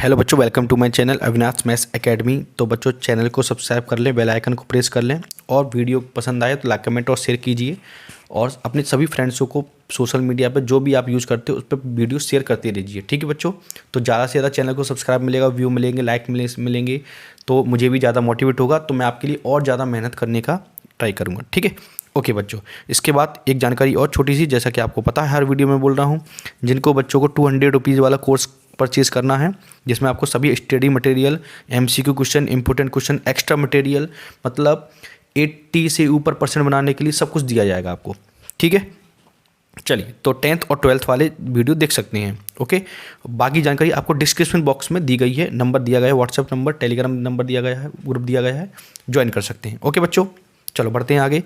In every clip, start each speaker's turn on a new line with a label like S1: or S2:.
S1: Hello बच्चों, welcome to my channel Avinash Maths Academy. तो बच्चों, चैनल को सब्सक्राइब कर लें, बेल आइकन को प्रेस कर लें और वीडियो पसंद आए तो लाइक कमेंट और शेयर कीजिए। और अपने सभी फ्रेंड्सों को सोशल मीडिया पर जो भी आप यूज़ करते हो उस पर वीडियो शेयर करते रहिए, ठीक है बच्चों। तो ज़्यादा से ज़्यादा चैनल को सब्सक्राइब मिलेगा, व्यू मिलेंगे, लाइक मिलेंगे तो मुझे भी ज़्यादा मोटिवेट होगा, तो मैं आपके लिए और ज़्यादा मेहनत करने का ट्राई करूँगा, ठीक है। ओके बच्चों, इसके बाद एक जानकारी और छोटी सी, जैसा कि आपको पता है हर वीडियो में बोल रहा हूँ, जिनको बच्चों को 200 रुपीज़ वाला कोर्स परचेज़ करना है, जिसमें आपको सभी study material, MCQ question, important question, extra material, मतलब 80 से ऊपर परसेंट बनाने के लिए सब कुछ दिया जाएगा आपको, ठीक है। चलिए, तो 10th और 12th वाले वीडियो देख सकते हैं, ओके। बाकी जानकारी आपको डिस्क्रिप्शन बॉक्स में दी गई है, नंबर दिया गया है, व्हाट्सएप नंबर, टेलीग्राम नंबर दिया गया है, ग्रुप दिया गया है, ज्वाइन कर सकते हैं, ओके बच्चों। चलो बढ़ते हैं आगे।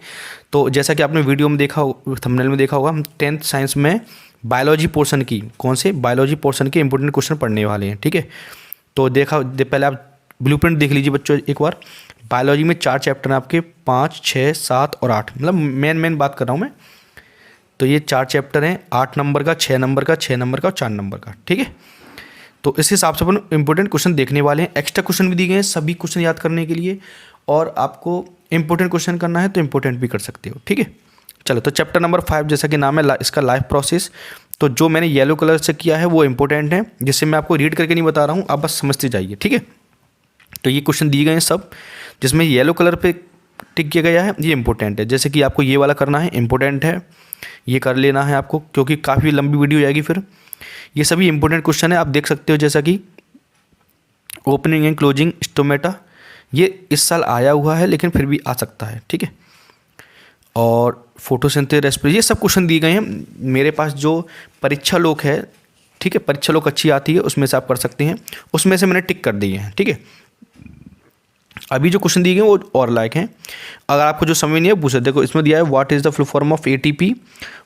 S1: तो जैसा कि आपने वीडियो में देखा, थंबनेल में देखा होगा, हम 10th साइंस में बायोलॉजी पोर्शन की, कौन से बायोलॉजी पोर्शन के इंपॉर्टेंट क्वेश्चन पढ़ने वाले हैं, ठीक है। तो पहले आप ब्लूप्रिंट देख लीजिए बच्चों एक बार। बायोलॉजी में 4 चैप्टर हैं आपके, 5, 6, 7 और 8, मतलब मेन बात कर रहा हूँ मैं। तो ये 4 चैप्टर हैं, 8 नंबर का, 6 नंबर का, 6 नंबर का और 4 नंबर का, ठीक है। तो इस हिसाब से अपन इंपॉर्टेंट क्वेश्चन देखने वाले हैं। एक्स्ट्रा क्वेश्चन भी दिए गए हैं सभी क्वेश्चन याद करने के लिए, और आपको इंपॉर्टेंट क्वेश्चन करना है तो इंपॉर्टेंट भी कर सकते हो, ठीक है। चलो, तो चैप्टर नंबर 5 जैसा कि नाम है इसका, लाइफ प्रोसेस। तो जो मैंने येलो कलर से किया है वो इंपॉर्टेंट है, जिससे मैं आपको रीड करके नहीं बता रहा हूँ, आप बस समझते जाइए, ठीक है। तो ये क्वेश्चन दिए गए हैं सब, जिसमें येलो कलर पे टिक किया गया है, ये इंपॉर्टेंट है। जैसे कि आपको ये वाला करना है, इंपॉर्टेंट है, ये कर लेना है आपको, क्योंकि काफ़ी लंबी वीडियो जाएगी फिर। ये सभी इंपॉर्टेंट क्वेश्चन है, आप देख सकते हो, जैसा कि ओपनिंग एंड क्लोजिंग स्टोमेटा, ये इस साल आया हुआ है लेकिन फिर भी आ सकता है, ठीक है। और फोटोसिंथेसिस, रेस्पिरेशन, ये सब क्वेश्चन दिए गए हैं। मेरे पास जो परीक्षा लोक है, ठीक है, परीक्षा लोक अच्छी आती है, उसमें से आप कर सकते हैं, उसमें से मैंने टिक कर दिए हैं, ठीक है। अभी जो क्वेश्चन दिए गए हैं वो और लायक हैं, अगर आपको जो समझ नहीं है पूछ सकते। देखो, इसमें दिया है what is the full form of ATP,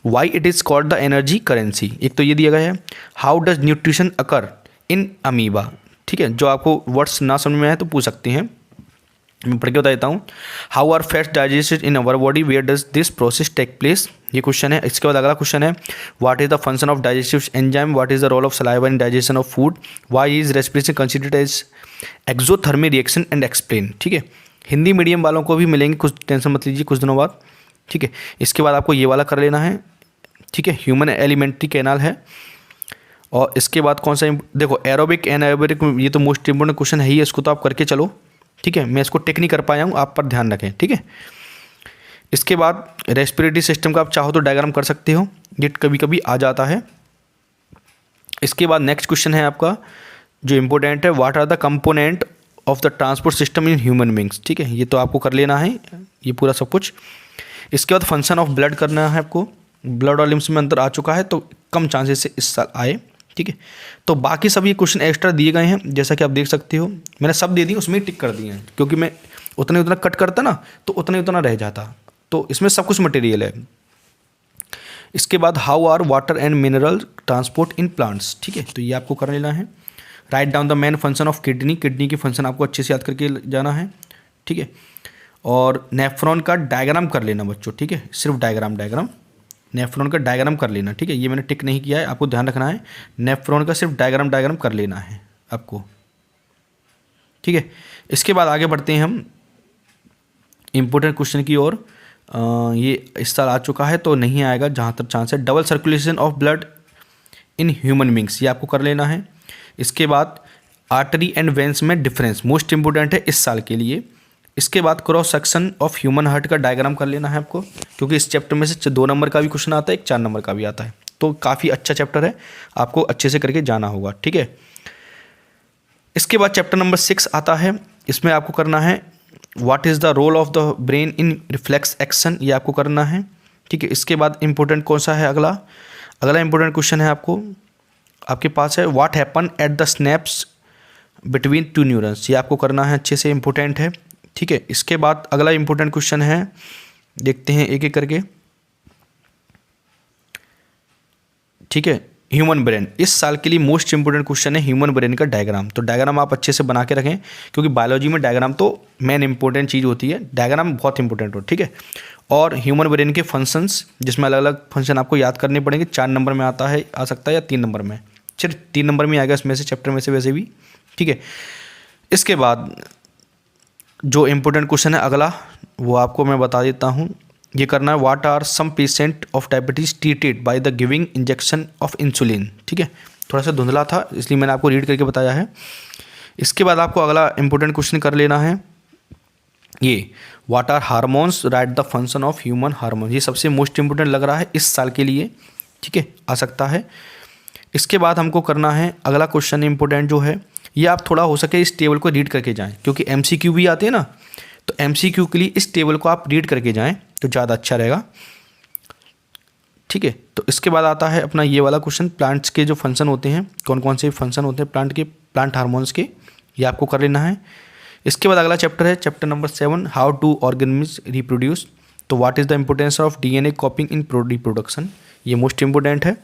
S1: why it is called the energy currency. एक तो ये दिया गया है, how does nutrition occur in amoeba, ठीक है। जो आपको वर्ड्स ना समझ में आए तो पूछ सकते हैं, मैं पढ़ के बता देता हूँ। How are fats digested in our body, where does this process take place, ये क्वेश्चन है। इसके बाद अगला क्वेश्चन है, what is the function of digestive enzyme, what is the role of saliva in digestion of food, why is respiration considered as exothermic reaction and explain, ठीक है। Hindi medium वालों को भी मिलेंगे, कुछ टेंशन मत लीजिए, कुछ दिनों बाद, ठीक है। इसके बाद आपको ये वाला कर लेना है, ठीक है, ह्यूमन एलिमेंट्री कैनाल है। और इसके बाद कौन सा, देखो एरोबिक एनारोबिक, ये तो मोस्ट इंपोर्टेंट क्वेश्चन है ही, इसको तो आप करके चलो, ठीक है। मैं इसको टेक नहीं कर पाया हूँ, आप पर ध्यान रखें, ठीक है। इसके बाद रेस्पिरेटरी सिस्टम का आप चाहो तो डायग्राम कर सकते हो, ये कभी कभी आ जाता है। इसके बाद नेक्स्ट क्वेश्चन है आपका जो इम्पोर्टेंट है, what are the component of the transport system in human beings, ठीक है। ये तो आपको कर लेना है, ये पूरा सब कुछ। इसके बाद फंक्शन ऑफ ब्लड करना है आपको, ब्लड और लिम्स में अंतर आ चुका है तो कम चांसेस से इस साल आए, ठीक है। तो बाकी सब ये क्वेश्चन एक्स्ट्रा दिए गए हैं, जैसा कि आप देख सकते हो, मैंने सब दे दिए, उसमें ही टिक कर दिए हैं, क्योंकि मैं उतना कट करता ना तो उतना रह जाता, तो इसमें सब कुछ मटेरियल है। इसके बाद how are water and mineral transport in plants, ठीक है, तो ये आपको कर लेना है। Write down the main function of kidney, kidney की फंक्शन आपको अच्छे से याद करके जाना है, ठीक है। और नेफ्रॉन का डायग्राम कर लेना बच्चों, ठीक है, सिर्फ डायग्राम नेफ्रॉन का डायग्राम कर लेना, ठीक है। ये मैंने टिक नहीं किया है, आपको ध्यान रखना है, नेफ्रॉन का सिर्फ डायग्राम कर लेना है आपको, ठीक है। इसके बाद आगे बढ़ते हैं हम इंपॉर्टेंट क्वेश्चन की ओर। ये इस साल आ चुका है तो नहीं आएगा जहाँ तक चांस है। Double circulation of blood in human beings, ये आपको कर लेना है। इसके बाद आर्टरी एंड वेंस में डिफरेंस, मोस्ट इंपॉर्टेंट है इस साल के लिए। इसके बाद cross section of human heart का डायग्राम कर लेना है आपको, क्योंकि इस चैप्टर में से 2 नंबर का भी क्वेश्चन आता है, एक 4 नंबर का भी आता है, तो काफ़ी अच्छा चैप्टर है, आपको अच्छे से करके जाना होगा, ठीक है। इसके बाद चैप्टर नंबर 6 आता है, इसमें आपको करना है what is the role of the brain in reflex action, ये आपको करना है, ठीक है। इसके बाद इंपॉर्टेंट कौन सा है, अगला इंपॉर्टेंट क्वेश्चन है आपके पास है, what happen at the snaps between 2 neurons, ये आपको करना है, अच्छे से इंपॉर्टेंट है, ठीक है। इसके बाद अगला इंपॉर्टेंट क्वेश्चन है, देखते हैं एक एक करके, ठीक है। ह्यूमन ब्रेन, इस साल के लिए मोस्ट इंपॉर्टेंट क्वेश्चन है ह्यूमन ब्रेन का डायग्राम। तो डायग्राम आप अच्छे से बना के रखें, क्योंकि बायोलॉजी में डायग्राम तो मेन इंपॉर्टेंट चीज़ होती है, डायग्राम बहुत इंपॉर्टेंट हो, ठीक है। और ह्यूमन ब्रेन के फंक्शंस, जिसमें अलग अलग फंक्शन आपको याद करने पड़ेंगे, 4 नंबर में आता है, आ सकता है, या 3 नंबर में, सिर्फ 3 नंबर में आएगा इसमें से, चैप्टर में से वैसे भी, ठीक है। इसके बाद जो इम्पोर्टेंट क्वेश्चन है अगला, वो आपको मैं बता देता हूँ। ये करना है, what are some patient of diabetes treated by the giving injection of insulin. ठीक है, थोड़ा सा धुंधला था इसलिए मैंने आपको रीड करके बताया है। इसके बाद आपको अगला इंपॉर्टेंट क्वेश्चन कर लेना है ये, what are hormones, write the function of human hormone. ये सबसे मोस्ट इंपोर्टेंट लग रहा है इस साल के लिए, ठीक है, आ सकता है। इसके बाद हमको करना है अगला क्वेश्चन इंपॉर्टेंट जो है, ये आप थोड़ा हो सके इस टेबल को रीड करके जाएं, क्योंकि एमसीक्यू भी आते हैं ना, तो एमसीक्यू के लिए इस टेबल को आप रीड करके जाएं तो ज़्यादा अच्छा रहेगा। ठीक है, तो इसके बाद आता है अपना ये वाला क्वेश्चन, प्लांट्स के जो फंक्शन होते हैं, कौन कौन से फंक्शन होते हैं प्लांट के, प्लांट हार्मोन्स के, ये आपको कर लेना है। इसके बाद अगला चैप्टर है chapter number 7, how to organism reproduce. तो what is the importance of DNA copying in reproduction, ये मोस्ट इंपोर्टेंट है।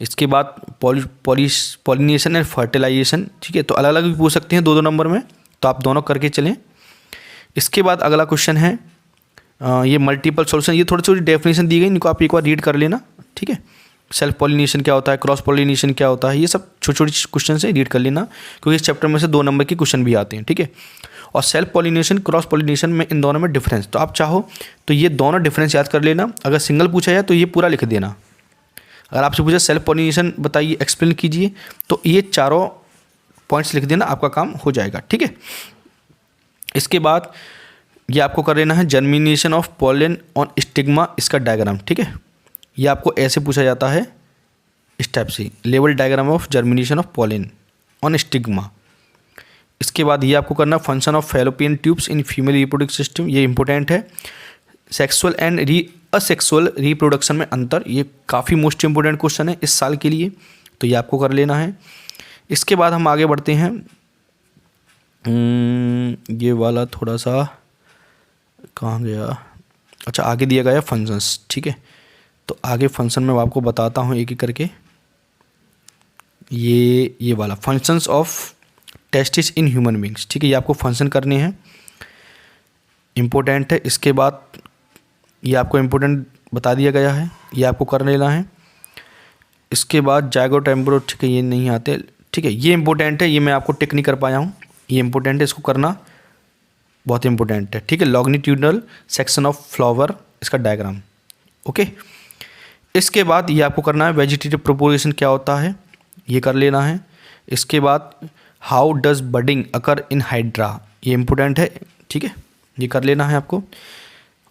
S1: इसके बाद पॉलिनेशन एंड फर्टिलाइजेशन। ठीक है, तो अलग अलग भी पूछ सकते हैं 2-2 नंबर में, तो आप दोनों करके चलें। इसके बाद अगला क्वेश्चन है ये मल्टीपल सॉल्यूशन, ये थोड़ी थोड़ी डेफिनेशन दी गई, इनको आप एक बार रीड कर लेना। ठीक है, सेल्फ पॉलिनेशन क्या होता है, क्रॉस पॉलिनेशन क्या होता है, ये सब छोटे छोटे क्वेश्चन से रीड कर लेना, क्योंकि इस चैप्टर में से 2 नंबर के क्वेश्चन भी आते हैं। ठीक है, और सेल्फ पॉलिनेशन, क्रॉस पॉलिनेशन में इन दोनों में डिफरेंस, तो आप चाहो तो ये दोनों डिफरेंस याद कर लेना। अगर सिंगल पूछा जाए तो ये पूरा लिख देना। अगर आपसे पूछा सेल्फ पॉलिनेशन बताइए, एक्सप्लेन कीजिए, तो ये चारों पॉइंट्स लिख देना, आपका काम हो जाएगा। ठीक है, इसके बाद ये आपको कर लेना है germination of pollen on stigma, इसका डायग्राम। ठीक है, ये आपको ऐसे पूछा जाता है इस टाइप से, level diagram of germination of pollen on stigma. इसके बाद ये आपको करना function of fallopian tubes in female reproductive system, ये इंपॉर्टेंट है। सेक्सुअल एंड असेक्सुअल रिप्रोडक्शन में अंतर, ये काफ़ी मोस्ट इंपॉर्टेंट क्वेश्चन है इस साल के लिए, तो ये आपको कर लेना है। इसके बाद हम आगे बढ़ते हैं, ये वाला थोड़ा सा कहाँ गया, अच्छा आगे दिया गया फंक्शंस। ठीक है, तो आगे फंक्शन में आपको बताता हूँ एक एक करके। ये वाला functions of testis in human beings. ठीक है, ये आपको फंक्शन करने हैं, इम्पोर्टेंट है। इसके बाद ये आपको इम्पोर्टेंट बता दिया गया है, ये आपको कर लेना है। इसके बाद जाइगोट एम्ब्रियो, ठीक है, ये नहीं आते। ठीक है, ये इंपॉर्टेंट है, ये मैं आपको टिक नहीं कर पाया हूँ, ये इंपॉर्टेंट है, इसको करना बहुत इंपॉर्टेंट है। ठीक है, लॉन्गिट्यूडनल सेक्शन ऑफ फ्लावर, इसका डायग्राम। ओके, इसके बाद ये आपको करना है वेजिटेटिव प्रोपोगेशन क्या होता है, ये कर लेना है। इसके बाद how does budding occur in hydra, ये इंपॉर्टेंट है। ठीक है, ये कर लेना है आपको।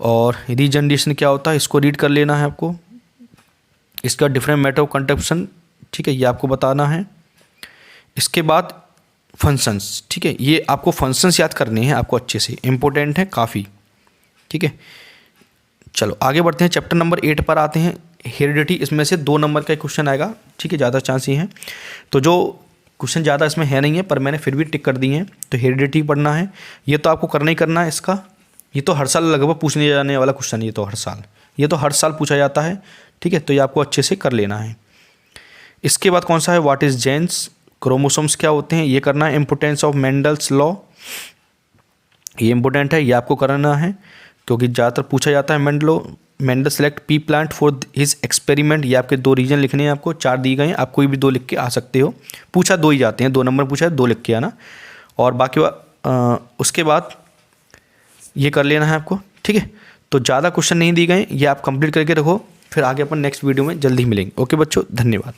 S1: और रीजनरेशन क्या होता है, इसको रीड कर लेना है आपको। इसका डिफरेंट मेथड ऑफ कंट्रप्शन, ठीक है, ये आपको बताना है। इसके बाद फंक्शंस, ठीक है, ये आपको फंक्शंस याद करने हैं आपको अच्छे से, इंपॉर्टेंट है काफ़ी। ठीक है, चलो आगे बढ़ते हैं, चैप्टर नंबर 8 पर आते हैं, हेरिडिटी। इसमें से 2 नंबर का क्वेश्चन आएगा। ठीक है, ज़्यादा चांस ही हैं, तो जो क्वेश्चन ज़्यादा इसमें है नहीं है, पर मैंने फिर भी टिक कर दिए हैं। तो हेरिडिटी पढ़ना है, ये तो आपको करना ही करना है इसका, ये तो हर साल लगभग पूछने जाने वाला क्वेश्चन, ये तो हर साल पूछा जाता है। ठीक है, तो ये आपको अच्छे से कर लेना है। इसके बाद कौन सा है, व्हाट इज़ जेन्स, क्रोमोसोम्स क्या होते हैं, ये करना है। इम्पोर्टेंस ऑफ मेंडल्स लॉ, ये इंपॉर्टेंट है, ये आपको करना है, क्योंकि ज़्यादातर पूछा जाता है। Mendel select P plant for his experiment, ये आपके 2 रीजन लिखने हैं आपको, 4 दिए गए हैं, आप कोई भी 2 लिख के आ सकते हो। पूछा 2 ही जाते हैं, 2 नंबर पूछा है, 2 लिख के आना। और बाकी उसके बाद ये कर लेना है आपको। ठीक है, तो ज़्यादा क्वेश्चन नहीं दिए गए, ये आप कंप्लीट करके रखो, फिर आगे अपन नेक्स्ट वीडियो में जल्दी ही मिलेंगे। ओके बच्चों, धन्यवाद।